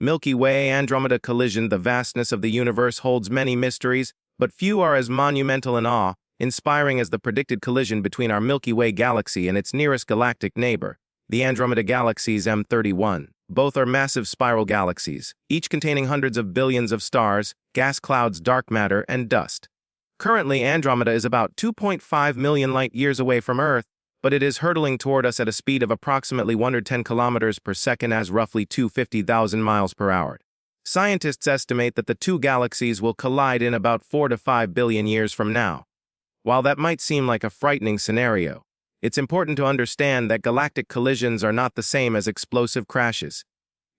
Milky Way Andromeda collision. The vastness of the universe holds many mysteries, but few are as monumental and awe-inspiring as the predicted collision between our Milky Way galaxy and its nearest galactic neighbor, the Andromeda Galaxies M31. Both are massive spiral galaxies, each containing hundreds of billions of stars, gas clouds, dark matter, and dust. Currently, Andromeda is about 2.5 million light-years away from Earth, but it is hurtling toward us at a speed of approximately 110 kilometers per second as roughly 250,000 miles per hour. Scientists estimate that the two galaxies will collide in about 4 to 5 billion years from now. While that might seem like a frightening scenario, it's important to understand that galactic collisions are not the same as explosive crashes.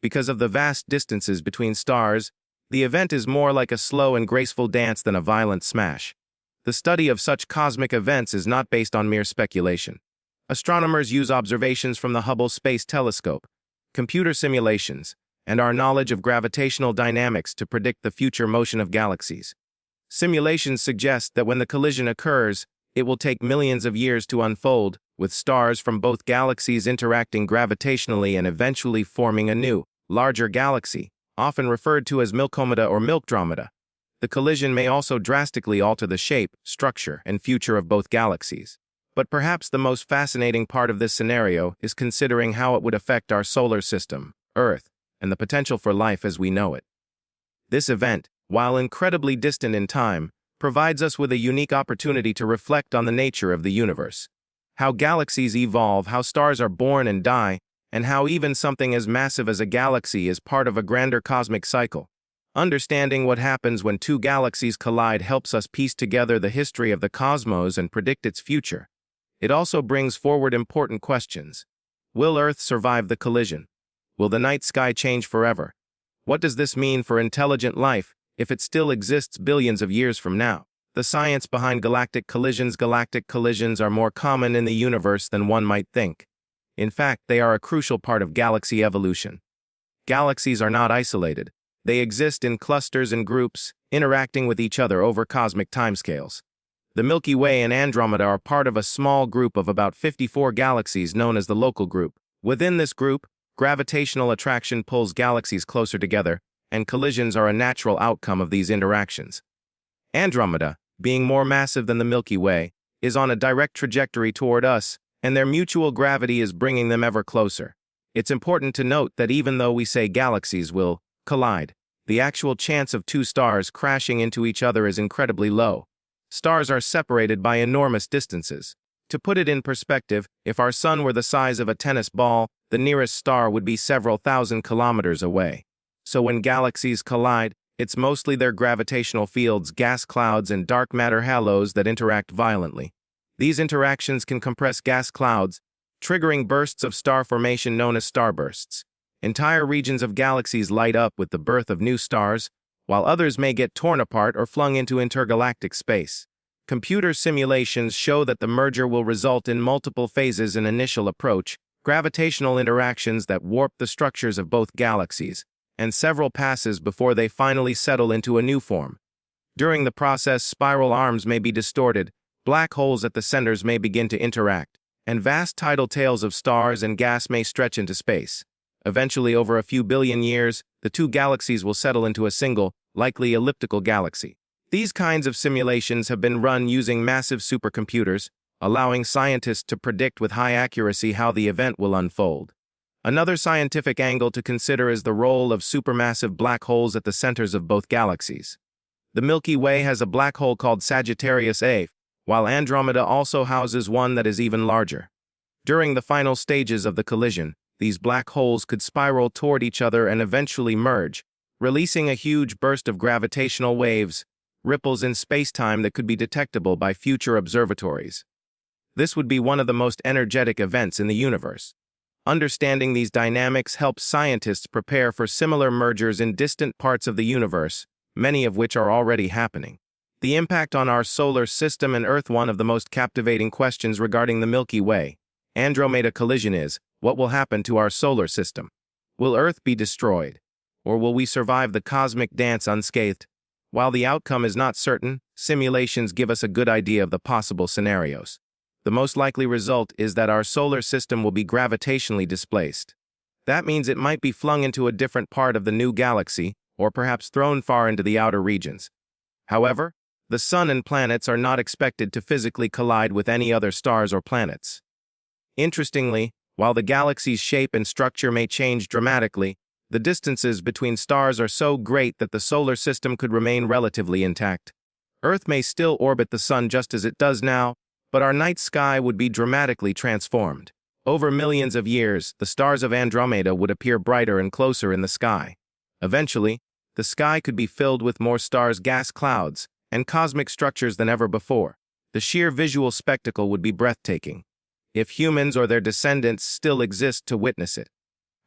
Because of the vast distances between stars, the event is more like a slow and graceful dance than a violent smash. The study of such cosmic events is not based on mere speculation. Astronomers use observations from the Hubble Space Telescope, computer simulations, and our knowledge of gravitational dynamics to predict the future motion of galaxies. Simulations suggest that when the collision occurs, it will take millions of years to unfold, with stars from both galaxies interacting gravitationally and eventually forming a new, larger galaxy, often referred to as Milkomeda or Milkdromeda. The collision may also drastically alter the shape, structure, and future of both galaxies. But perhaps the most fascinating part of this scenario is considering how it would affect our solar system, Earth, and the potential for life as we know it. This event, while incredibly distant in time, provides us with a unique opportunity to reflect on the nature of the universe. How galaxies evolve, how stars are born and die, and how even something as massive as a galaxy is part of a grander cosmic cycle. Understanding what happens when two galaxies collide helps us piece together the history of the cosmos and predict its future. It also brings forward important questions. Will Earth survive the collision? Will the night sky change forever? What does this mean for intelligent life if it still exists billions of years from now? The science behind galactic collisions. Galactic collisions are more common in the universe than one might think. In fact, they are a crucial part of galaxy evolution. Galaxies are not isolated. They exist in clusters and groups, interacting with each other over cosmic timescales. The Milky Way and Andromeda are part of a small group of about 54 galaxies known as the Local Group. Within this group, gravitational attraction pulls galaxies closer together, and collisions are a natural outcome of these interactions. Andromeda, being more massive than the Milky Way, is on a direct trajectory toward us, and their mutual gravity is bringing them ever closer. It's important to note that even though we say galaxies will collide, the actual chance of two stars crashing into each other is incredibly low. Stars are separated by enormous distances. To put it in perspective, if our sun were the size of a tennis ball, the nearest star would be several thousand kilometers away. So when galaxies collide, it's mostly their gravitational fields, gas clouds, and dark matter halos that interact violently. These interactions can compress gas clouds, triggering bursts of star formation known as starbursts. Entire regions of galaxies light up with the birth of new stars, while others may get torn apart or flung into intergalactic space. Computer simulations show that the merger will result in multiple phases. An initial approach, gravitational interactions that warp the structures of both galaxies, and several passes before they finally settle into a new form. During the process, spiral arms may be distorted, black holes at the centers may begin to interact, and vast tidal tails of stars and gas may stretch into space. Eventually, over a few billion years, the two galaxies will settle into a single, likely elliptical galaxy. These kinds of simulations have been run using massive supercomputers, allowing scientists to predict with high accuracy how the event will unfold. Another scientific angle to consider is the role of supermassive black holes at the centers of both galaxies. The Milky Way has a black hole called Sagittarius A, while Andromeda also houses one that is even larger. During the final stages of the collision, these black holes could spiral toward each other and eventually merge, releasing a huge burst of gravitational waves, ripples in space-time that could be detectable by future observatories. This would be one of the most energetic events in the universe. Understanding these dynamics helps scientists prepare for similar mergers in distant parts of the universe, many of which are already happening. The impact on our solar system and Earth. One of the most captivating questions regarding the Milky Way, Andromeda collision is, what will happen to our solar system? Will Earth be destroyed? Or will we survive the cosmic dance unscathed? While the outcome is not certain, simulations give us a good idea of the possible scenarios. The most likely result is that our solar system will be gravitationally displaced. That means it might be flung into a different part of the new galaxy, or perhaps thrown far into the outer regions. However, the Sun and planets are not expected to physically collide with any other stars or planets. Interestingly, while the galaxy's shape and structure may change dramatically, the distances between stars are so great that the solar system could remain relatively intact. Earth may still orbit the Sun just as it does now, but our night sky would be dramatically transformed. Over millions of years, the stars of Andromeda would appear brighter and closer in the sky. Eventually, the sky could be filled with more stars' gas clouds and cosmic structures than ever before. The sheer visual spectacle would be breathtaking, if humans or their descendants still exist to witness it.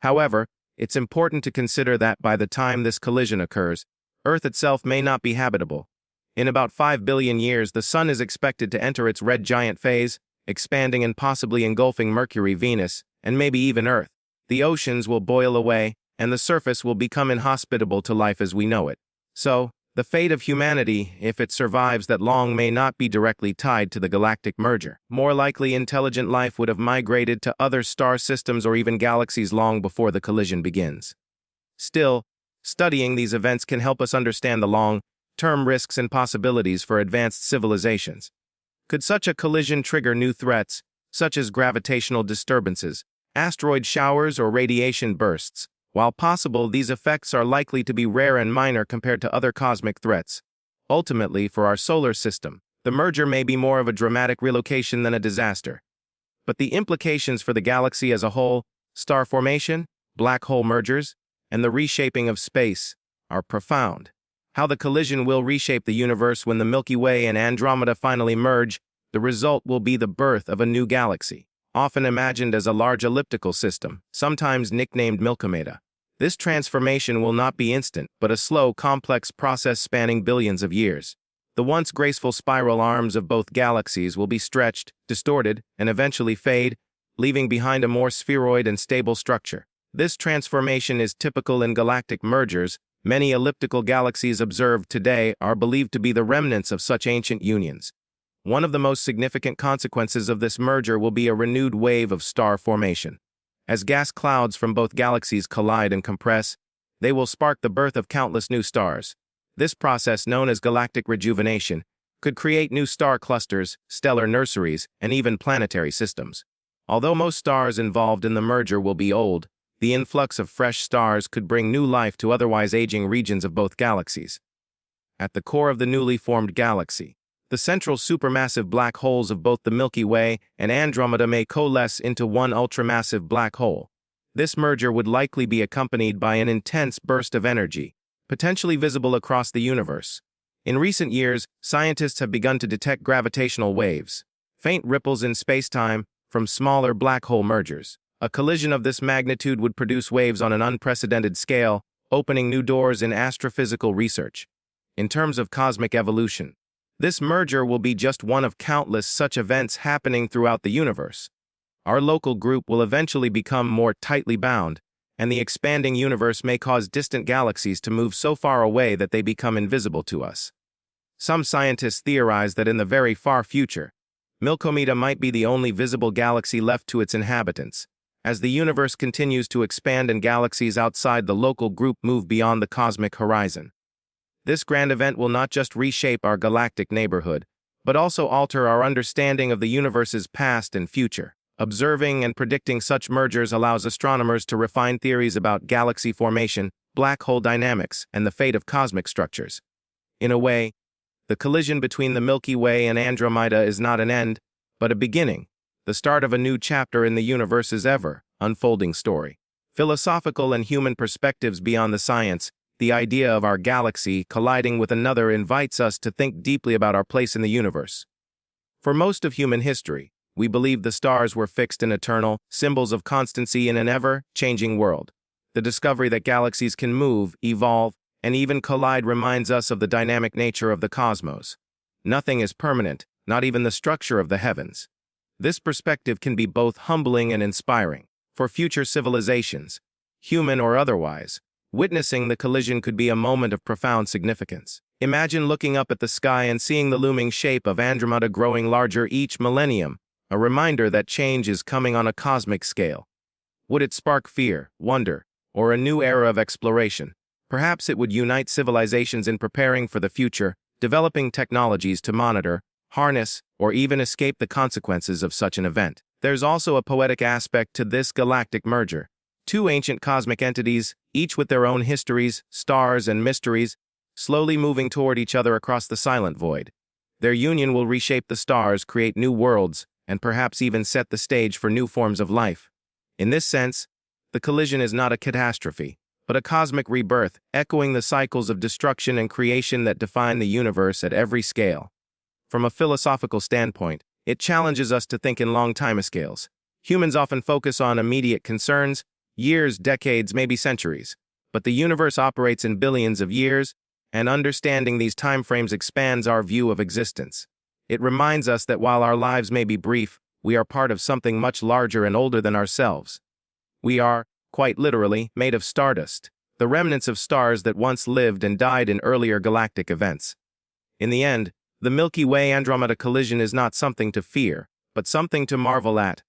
However, it's important to consider that by the time this collision occurs, Earth itself may not be habitable. In about 5 billion years, the Sun is expected to enter its red giant phase, expanding and possibly engulfing Mercury, Venus, and maybe even Earth. The oceans will boil away, and the surface will become inhospitable to life as we know it. So, the fate of humanity, if it survives that long, may not be directly tied to the galactic merger. More likely, intelligent life would have migrated to other star systems or even galaxies long before the collision begins. Still, studying these events can help us understand the long-term risks and possibilities for advanced civilizations. Could such a collision trigger new threats, such as gravitational disturbances, asteroid showers, or radiation bursts? While possible, these effects are likely to be rare and minor compared to other cosmic threats. Ultimately, for our solar system, the merger may be more of a dramatic relocation than a disaster. But the implications for the galaxy as a whole, star formation, black hole mergers, and the reshaping of space are profound. How the collision will reshape the universe when the Milky Way and Andromeda finally merge, the result will be the birth of a new galaxy, often imagined as a large elliptical system, sometimes nicknamed Milkomeda. This transformation will not be instant, but a slow, complex process spanning billions of years. The once graceful spiral arms of both galaxies will be stretched, distorted, and eventually fade, leaving behind a more spheroid and stable structure. This transformation is typical in galactic mergers. Many elliptical galaxies observed today are believed to be the remnants of such ancient unions. One of the most significant consequences of this merger will be a renewed wave of star formation. As gas clouds from both galaxies collide and compress, they will spark the birth of countless new stars. This process, known as galactic rejuvenation, could create new star clusters, stellar nurseries, and even planetary systems. Although most stars involved in the merger will be old, the influx of fresh stars could bring new life to otherwise aging regions of both galaxies. At the core of the newly formed galaxy, the central supermassive black holes of both the Milky Way and Andromeda may coalesce into one ultramassive black hole. This merger would likely be accompanied by an intense burst of energy, potentially visible across the universe. In recent years, scientists have begun to detect gravitational waves, faint ripples in space-time, from smaller black hole mergers. A collision of this magnitude would produce waves on an unprecedented scale, opening new doors in astrophysical research. In terms of cosmic evolution, this merger will be just one of countless such events happening throughout the universe. Our local group will eventually become more tightly bound, and the expanding universe may cause distant galaxies to move so far away that they become invisible to us. Some scientists theorize that in the very far future, Milkomeda might be the only visible galaxy left to its inhabitants, as the universe continues to expand and galaxies outside the local group move beyond the cosmic horizon. This grand event will not just reshape our galactic neighborhood, but also alter our understanding of the universe's past and future. Observing and predicting such mergers allows astronomers to refine theories about galaxy formation, black hole dynamics, and the fate of cosmic structures. In a way, the collision between the Milky Way and Andromeda is not an end, but a beginning, the start of a new chapter in the universe's ever-unfolding story. Philosophical and human perspectives beyond the science, the idea of our galaxy colliding with another invites us to think deeply about our place in the universe. For most of human history, we believe the stars were fixed and eternal, symbols of constancy in an ever-changing world. The discovery that galaxies can move, evolve, and even collide reminds us of the dynamic nature of the cosmos. Nothing is permanent, not even the structure of the heavens. This perspective can be both humbling and inspiring. For future civilizations, human or otherwise, witnessing the collision could be a moment of profound significance. Imagine looking up at the sky and seeing the looming shape of Andromeda growing larger each millennium, a reminder that change is coming on a cosmic scale. Would it spark fear, wonder, or a new era of exploration? Perhaps it would unite civilizations in preparing for the future, developing technologies to monitor, harness, or even escape the consequences of such an event. There's also a poetic aspect to this galactic merger. Two ancient cosmic entities, each with their own histories, stars, and mysteries, slowly moving toward each other across the silent void. Their union will reshape the stars, create new worlds, and perhaps even set the stage for new forms of life. In this sense, the collision is not a catastrophe, but a cosmic rebirth, echoing the cycles of destruction and creation that define the universe at every scale. From a philosophical standpoint, it challenges us to think in long timescales. Humans often focus on immediate concerns, years, decades, maybe centuries. But the universe operates in billions of years, and understanding these timeframes expands our view of existence. It reminds us that while our lives may be brief, we are part of something much larger and older than ourselves. We are, quite literally, made of stardust, the remnants of stars that once lived and died in earlier galactic events. In the end, the Milky Way Andromeda collision is not something to fear, but something to marvel at.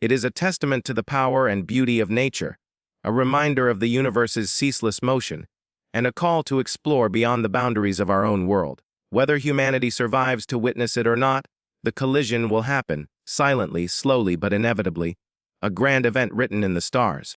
It is a testament to the power and beauty of nature, a reminder of the universe's ceaseless motion, and a call to explore beyond the boundaries of our own world. Whether humanity survives to witness it or not, the collision will happen, silently, slowly, but inevitably, a grand event written in the stars.